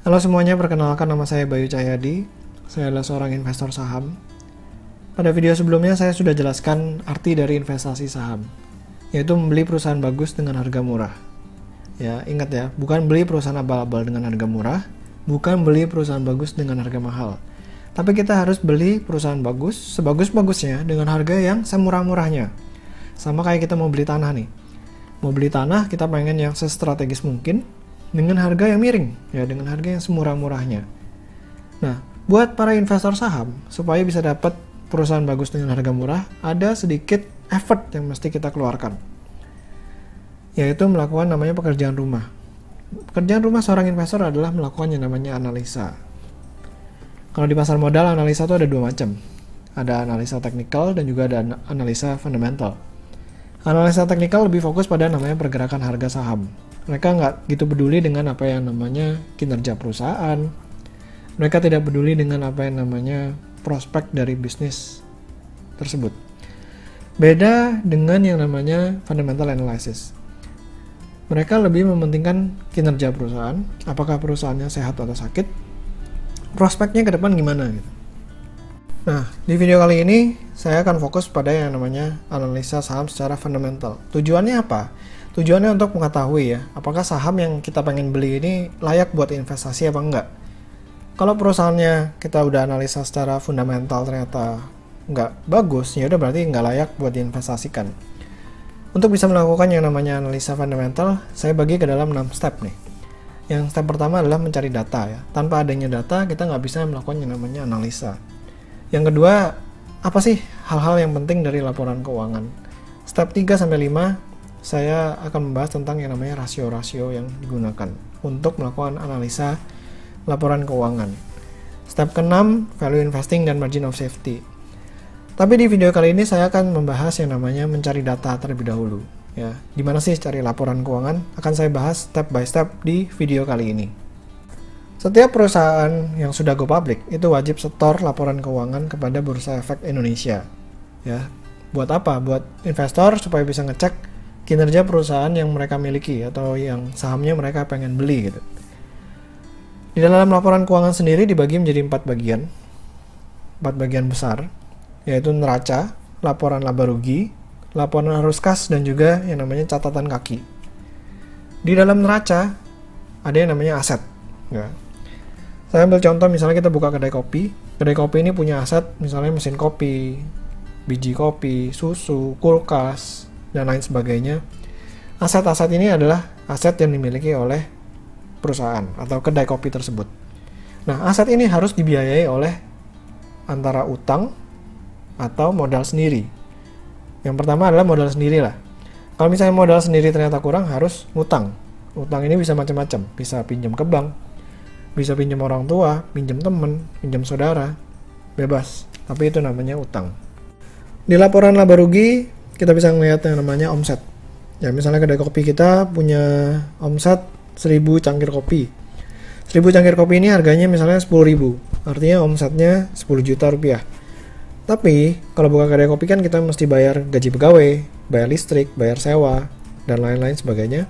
Halo semuanya, perkenalkan nama saya Bayu Cahyadi. Saya adalah seorang investor saham. Pada video sebelumnya saya sudah jelaskan arti dari investasi saham, yaitu membeli perusahaan bagus dengan harga murah. Ya, ingat ya, bukan beli perusahaan abal-abal dengan harga murah, bukan beli perusahaan bagus dengan harga mahal. Tapi kita harus beli perusahaan bagus, sebagus-bagusnya dengan harga yang semurah-murahnya. Sama kayak kita mau beli tanah nih. Mau beli tanah, kita pengen yang sestrategis mungkin, dengan harga yang miring, ya dengan harga yang semurah-murahnya. Nah, buat para investor saham, supaya bisa dapat perusahaan bagus dengan harga murah, ada sedikit effort yang mesti kita keluarkan, yaitu melakukan namanya pekerjaan rumah. Pekerjaan rumah seorang investor adalah melakukan yang namanya analisa. Kalau di pasar modal, analisa itu ada dua macam. Ada analisa teknikal dan juga ada analisa fundamental. Analisa teknikal lebih fokus pada namanya pergerakan harga saham. Mereka nggak gitu peduli dengan apa yang namanya kinerja perusahaan. Mereka tidak peduli dengan apa yang namanya prospek dari bisnis tersebut. Beda dengan yang namanya fundamental analysis. Mereka lebih mementingkan kinerja perusahaan, apakah perusahaannya sehat atau sakit, prospeknya ke depan gimana gitu. Nah, di video kali ini saya akan fokus pada yang namanya analisa saham secara fundamental. Tujuannya apa? Tujuannya untuk mengetahui ya, apakah saham yang kita pengen beli ini layak buat investasi apa enggak. Kalau perusahaannya kita udah analisa secara fundamental ternyata nggak bagus, ya udah berarti nggak layak buat diinvestasikan. Untuk bisa melakukan yang namanya analisa fundamental, saya bagi ke dalam 6 step nih. Yang step pertama adalah mencari data ya. Tanpa adanya data, kita nggak bisa melakukan yang namanya analisa. Yang kedua, apa sih hal-hal yang penting dari laporan keuangan? Step 3-5, saya akan membahas tentang yang namanya rasio-rasio yang digunakan untuk melakukan analisa laporan keuangan. Step ke-6, value investing dan margin of safety. Tapi di video kali ini saya akan membahas yang namanya mencari data terlebih dahulu. Ya, gimana sih cari laporan keuangan? Akan saya bahas step by step di video kali ini. Setiap perusahaan yang sudah go public itu wajib setor laporan keuangan kepada Bursa Efek Indonesia. Ya, buat apa? Buat investor supaya bisa ngecek kinerja perusahaan yang mereka miliki atau yang sahamnya mereka pengen beli gitu. Di dalam laporan keuangan sendiri dibagi menjadi 4 bagian besar, yaitu neraca, laporan laba rugi, laporan arus kas, dan juga yang namanya catatan kaki. Di dalam neraca ada yang namanya aset. Ya. Saya ambil contoh, misalnya kita buka kedai kopi. Kedai kopi ini punya aset, misalnya mesin kopi, biji kopi, susu, kulkas, dan lain sebagainya. Aset-aset ini adalah aset yang dimiliki oleh perusahaan atau kedai kopi tersebut. Nah, aset ini harus dibiayai oleh antara utang atau modal sendiri. Yang pertama adalah modal sendiri lah. Kalau misalnya modal sendiri ternyata kurang, harus ngutang. Utang ini bisa macam-macam, bisa pinjam ke bank, bisa pinjam orang tua, pinjam teman, pinjam saudara, bebas. Tapi itu namanya utang. Di laporan laba rugi, kita bisa melihat yang namanya omset. Ya, misalnya kedai kopi kita punya omset 1000 cangkir kopi. 1000 cangkir kopi ini harganya misalnya 10.000. Artinya omsetnya 10 juta rupiah. Tapi, kalau buka kedai kopi kan kita mesti bayar gaji pegawai, bayar listrik, bayar sewa, dan lain-lain sebagainya.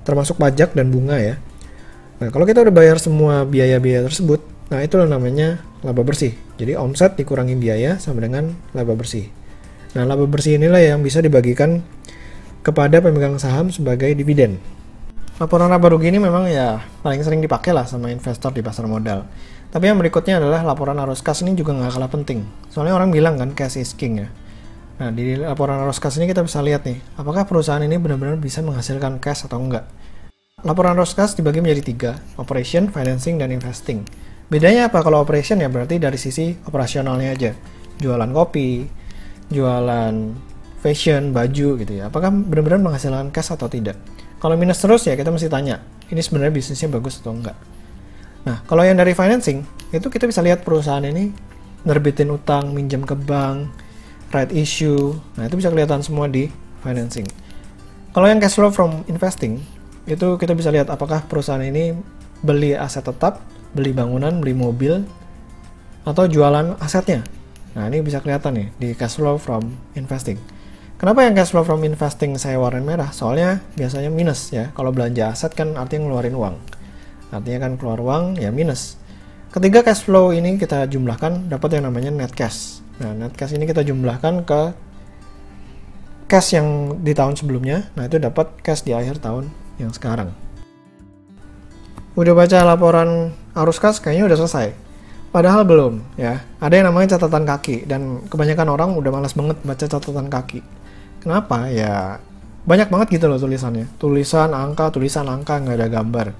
Termasuk pajak dan bunga ya. Nah, kalau kita udah bayar semua biaya-biaya tersebut, nah itulah namanya laba bersih. Jadi omset dikurangi biaya sama dengan laba bersih. Nah, laba bersih inilah yang bisa dibagikan kepada pemegang saham sebagai dividen. Laporan laba rugi ini memang ya paling sering dipakai lah sama investor di pasar modal. Tapi yang berikutnya adalah laporan arus kas. Ini juga nggak kalah penting. Soalnya orang bilang kan cash is king ya. Nah, di laporan arus kas ini kita bisa lihat nih, apakah perusahaan ini benar-benar bisa menghasilkan cash atau enggak. Laporan arus kas dibagi menjadi 3, operation, financing, dan investing. Bedanya apa? Kalau operation ya berarti dari sisi operasionalnya aja. Jualan kopi, jualan fashion, baju gitu ya. Apakah benar-benar menghasilkan cash atau tidak? Kalau minus terus ya kita mesti tanya, ini sebenarnya bisnisnya bagus atau enggak. Nah, kalau yang dari financing, itu kita bisa lihat perusahaan ini nerbitin utang, minjam ke bank, right issue. Nah, itu bisa kelihatan semua di financing. Kalau yang cash flow from investing, itu kita bisa lihat apakah perusahaan ini beli aset tetap, beli bangunan, beli mobil, atau jualan asetnya. Nah, ini bisa kelihatan nih di cash flow from investing. Kenapa yang cash flow from investing saya warna merah? Soalnya biasanya minus ya. Kalau belanja aset kan artinya ngeluarin uang. artinya kan keluar uang ya minus. Ketiga cash flow ini kita jumlahkan dapat yang namanya net cash. Nah, net cash ini kita jumlahkan ke cash yang di tahun sebelumnya. Nah, itu dapat cash di akhir tahun yang sekarang. Udah baca laporan arus kas kayaknya udah selesai. Padahal belum ya. Ada yang namanya catatan kaki dan kebanyakan orang udah malas banget baca catatan kaki. Kenapa? Ya banyak banget gitu loh tulisannya. Tulisan angka, nggak ada gambar.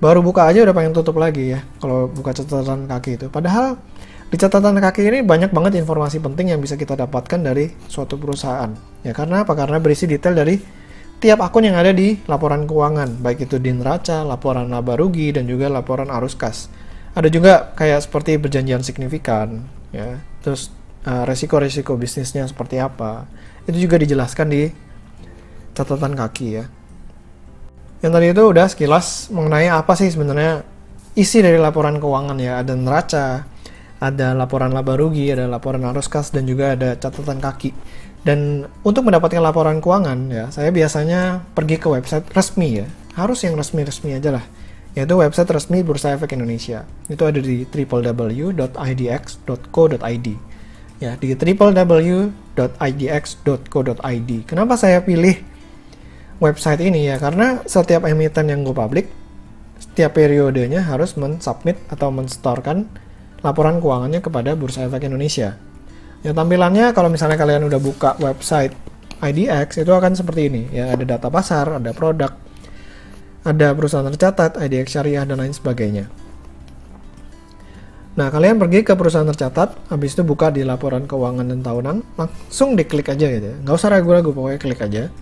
Baru buka aja udah pengen tutup lagi ya kalau buka catatan kaki itu. Padahal di catatan kaki ini banyak banget informasi penting yang bisa kita dapatkan dari suatu perusahaan. Ya karena apa? Karena berisi detail dari tiap akun yang ada di laporan keuangan, baik itu di neraca, laporan laba rugi, dan juga laporan arus kas. Ada juga kayak seperti perjanjian signifikan, ya. Terus resiko-resiko bisnisnya seperti apa. Itu juga dijelaskan di catatan kaki ya. Yang tadi itu udah sekilas mengenai apa sih sebenarnya isi dari laporan keuangan ya. Ada neraca, ada laporan laba rugi, ada laporan arus kas, dan juga ada catatan kaki. Dan untuk mendapatkan laporan keuangan ya, saya biasanya pergi ke website resmi ya. Harus yang resmi-resmi aja lah. Yaitu website resmi Bursa Efek Indonesia. Itu ada di www.idx.co.id. Ya, di www.idx.co.id. Kenapa saya pilih website ini ya? Karena setiap emiten yang go public, setiap periodenya harus mensubmit atau mensetorkan laporan keuangannya kepada Bursa Efek Indonesia. Ya, tampilannya kalau misalnya kalian udah buka website IDX itu akan seperti ini. Ya, ada data pasar, ada produk, ada perusahaan tercatat, IDX syariah, dan lain sebagainya. Nah, kalian pergi ke perusahaan tercatat, habis itu buka di laporan keuangan dan tahunan, langsung diklik aja gitu ya. Nggak usah ragu-ragu, pokoknya klik aja.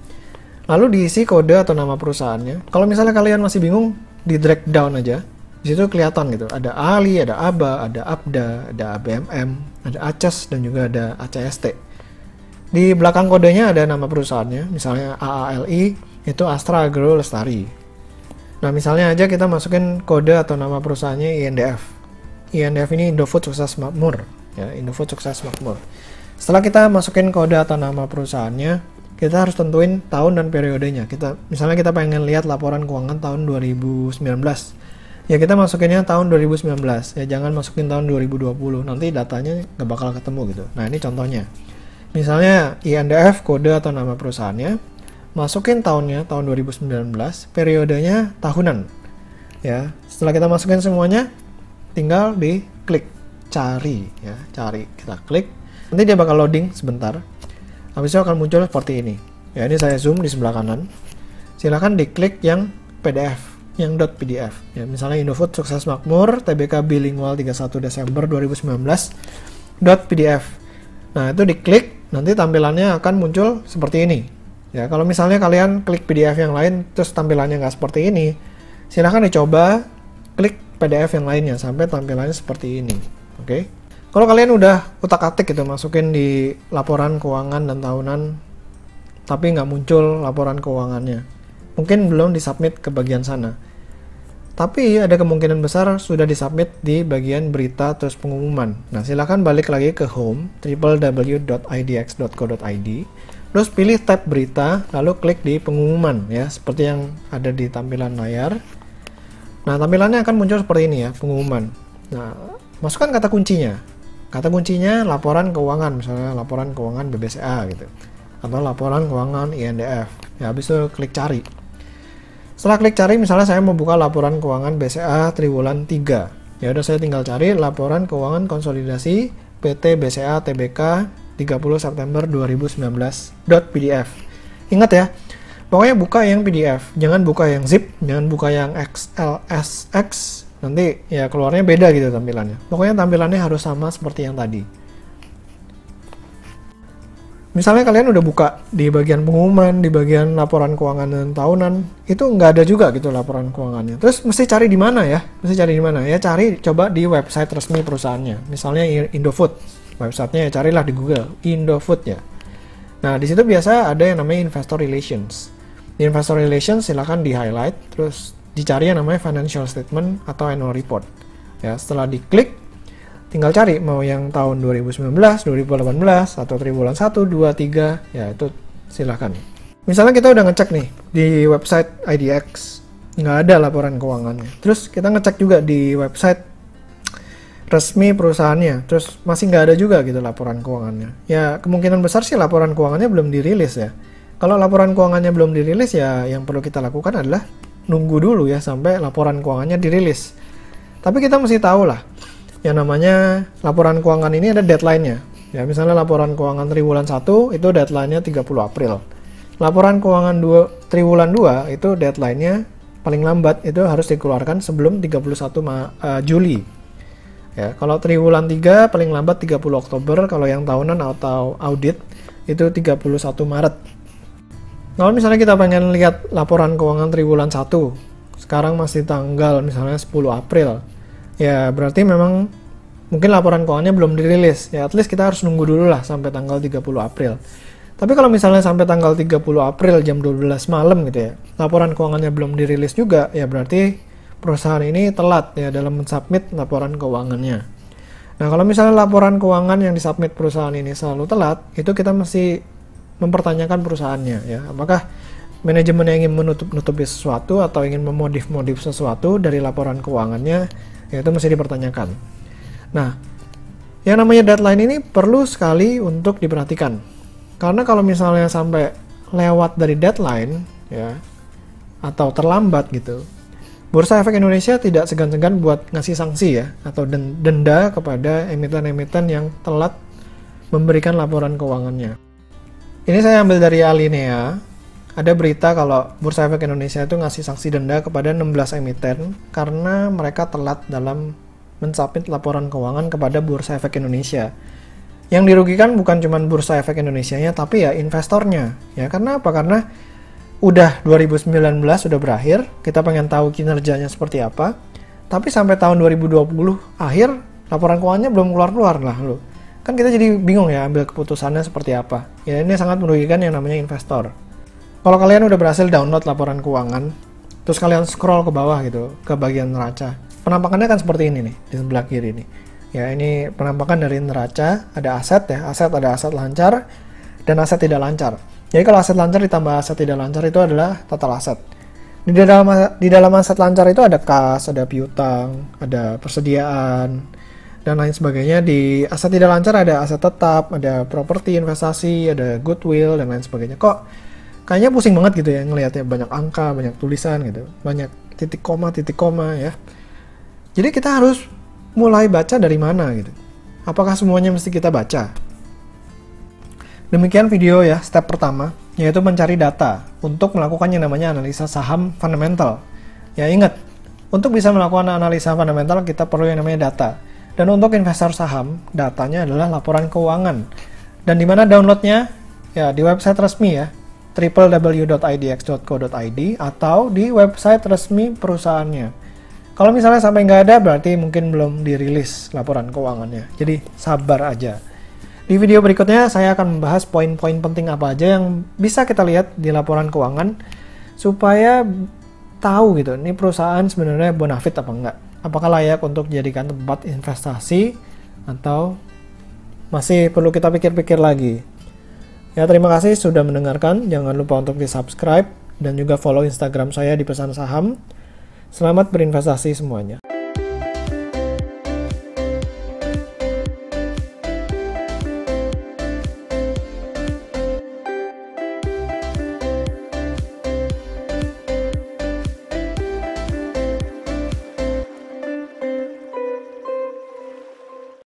Lalu diisi kode atau nama perusahaannya. Kalau misalnya kalian masih bingung, di drag down aja. Di situ kelihatan gitu. Ada ALI, ada ABA, ada ABDA, ada ABMM, ada ACES, dan juga ada ACST. Di belakang kodenya ada nama perusahaannya. Misalnya AALI, itu Astra Agro Lestari. Nah, misalnya aja kita masukin kode atau nama perusahaannya INDF. INDF ini Indofood Sukses Makmur. Ya, Indofood Sukses Makmur. Setelah kita masukin kode atau nama perusahaannya, kita harus tentuin tahun dan periodenya. Misalnya kita pengen lihat laporan keuangan tahun 2019. Ya kita masukinnya tahun 2019. Ya jangan masukin tahun 2020. Nanti datanya nggak bakal ketemu gitu. Nah ini contohnya. Misalnya INDF kode atau nama perusahaannya. Masukin tahunnya tahun 2019. Periodenya tahunan. Ya setelah kita masukin semuanya, tinggal diklik cari. Ya cari. Kita klik. Nanti dia bakal loading sebentar. Habis itu akan muncul seperti ini. Ya ini saya zoom di sebelah kanan. Silahkan diklik yang PDF, yang .pdf. Ya misalnya Indofood Sukses Makmur, TBK Bilingual 31 Desember 2019 .pdf. Nah itu diklik, nanti tampilannya akan muncul seperti ini. Ya kalau misalnya kalian klik PDF yang lain, terus tampilannya nggak seperti ini, silahkan dicoba klik PDF yang lainnya sampai tampilannya seperti ini. Oke? Kalau kalian udah utak-atik gitu masukin di laporan keuangan dan tahunan tapi nggak muncul laporan keuangannya, mungkin belum disubmit ke bagian sana. Tapi ada kemungkinan besar sudah disubmit di bagian berita terus pengumuman. Nah silahkan balik lagi ke home www.idx.co.id, terus pilih tab berita, lalu klik di pengumuman ya seperti yang ada di tampilan layar. Nah tampilannya akan muncul seperti ini ya, pengumuman. Nah masukkan kata kuncinya. Kata kuncinya laporan keuangan, misalnya laporan keuangan BBCA gitu. Atau laporan keuangan INDF. Ya, habis itu klik cari. Setelah klik cari, misalnya saya mau buka laporan keuangan BCA triwulan 3. Ya udah saya tinggal cari laporan keuangan konsolidasi PT BCA Tbk 30 September 2019 .pdf. Ingat ya, pokoknya buka yang PDF, jangan buka yang zip, jangan buka yang XLSX. Nanti ya keluarnya beda gitu tampilannya. Pokoknya tampilannya harus sama seperti yang tadi. Misalnya kalian udah buka di bagian pengumuman, di bagian laporan keuangan dan tahunan, itu nggak ada juga gitu laporan keuangannya. Terus mesti cari di mana ya? Mesti cari di mana? Ya cari coba di website resmi perusahaannya. Misalnya Indofood. Websitenya ya carilah di Google, Indofood ya. Nah, di situ biasa ada yang namanya Investor Relations. Di Investor Relations silakan di-highlight, terus dicari yang namanya financial statement atau annual report. Ya, setelah diklik, tinggal cari mau yang tahun 2019, 2018, atau triwulan 1, 2, 3, ya itu silahkan. Misalnya kita udah ngecek nih di website IDX, nggak ada laporan keuangannya. Terus kita ngecek juga di website resmi perusahaannya, terus masih nggak ada juga gitu laporan keuangannya. Ya kemungkinan besar sih laporan keuangannya belum dirilis ya. Kalau laporan keuangannya belum dirilis ya yang perlu kita lakukan adalah nunggu dulu ya sampai laporan keuangannya dirilis. Tapi kita mesti tahu lah, yang namanya laporan keuangan ini ada deadline-nya. Ya misalnya laporan keuangan triwulan 1 itu deadline-nya 30 April. Laporan keuangan triwulan 2 itu deadline-nya paling lambat itu harus dikeluarkan sebelum 31 Juli. Ya, kalau triwulan 3 paling lambat 30 Oktober, kalau yang tahunan atau audit itu 31 Maret. Kalau misalnya kita pengen lihat laporan keuangan triwulan 1, sekarang masih tanggal misalnya 10 April. Ya, berarti memang mungkin laporan keuangannya belum dirilis. Ya, at least kita harus nunggu dulu lah sampai tanggal 30 April. Tapi kalau misalnya sampai tanggal 30 April jam 12 malam gitu ya, laporan keuangannya belum dirilis juga, ya berarti perusahaan ini telat ya dalam mensubmit laporan keuangannya. Nah, kalau misalnya laporan keuangan yang disubmit perusahaan ini selalu telat, itu kita mesti mempertanyakan perusahaannya ya. Apakah manajemen yang ingin menutup-nutupi sesuatu atau ingin memodif-modif sesuatu dari laporan keuangannya, ya itu mesti dipertanyakan. Nah, yang namanya deadline ini perlu sekali untuk diperhatikan. Karena kalau misalnya sampai lewat dari deadline ya atau terlambat gitu, Bursa Efek Indonesia tidak segan-segan buat ngasih sanksi ya, atau denda kepada emiten-emiten yang telat memberikan laporan keuangannya. Ini saya ambil dari Alinea. Ada berita kalau Bursa Efek Indonesia itu ngasih sanksi denda kepada 16 emiten karena mereka telat dalam mensubmit laporan keuangan kepada Bursa Efek Indonesia. Yang dirugikan bukan cuma Bursa Efek Indonesianya, tapi ya investornya. Ya, karena apa? Karena udah 2019 sudah berakhir, kita pengen tahu kinerjanya seperti apa, tapi sampai tahun 2020 akhir, laporan keuangannya belum keluar-keluar lah loh. Kan kita jadi bingung ya ambil keputusannya seperti apa. Ya ini sangat merugikan yang namanya investor. Kalau kalian udah berhasil download laporan keuangan, terus kalian scroll ke bawah gitu, ke bagian neraca. Penampakannya kan seperti ini nih, di sebelah kiri nih. Ya ini penampakan dari neraca, ada aset ya, ada aset lancar, dan aset tidak lancar. Jadi kalau aset lancar ditambah aset tidak lancar itu adalah total aset. Di dalam aset lancar itu ada kas, ada piutang, ada persediaan, dan lain sebagainya. Di aset tidak lancar ada aset tetap, ada properti investasi, ada goodwill, dan lain sebagainya. Kok kayaknya pusing banget gitu ya ngelihatnya, banyak angka, banyak tulisan gitu, banyak titik koma ya. Jadi kita harus mulai baca dari mana gitu. Apakah semuanya mesti kita baca? Demikian video ya, step pertama, yaitu mencari data untuk melakukan yang namanya analisa saham fundamental. Ya ingat, untuk bisa melakukan analisa fundamental kita perlu yang namanya data. Dan untuk investor saham, datanya adalah laporan keuangan. Dan di mana downloadnya? Ya di website resmi ya, www.idx.co.id atau di website resmi perusahaannya. Kalau misalnya sampai nggak ada, berarti mungkin belum dirilis laporan keuangannya. Jadi sabar aja. Di video berikutnya saya akan membahas poin-poin penting apa aja yang bisa kita lihat di laporan keuangan supaya tahu gitu, ini perusahaan sebenarnya bonafit apa enggak. Apakah layak untuk dijadikan tempat investasi atau masih perlu kita pikir-pikir lagi. Ya terima kasih sudah mendengarkan, jangan lupa untuk di-subscribe dan juga follow Instagram saya di Pesan Saham. Selamat berinvestasi semuanya.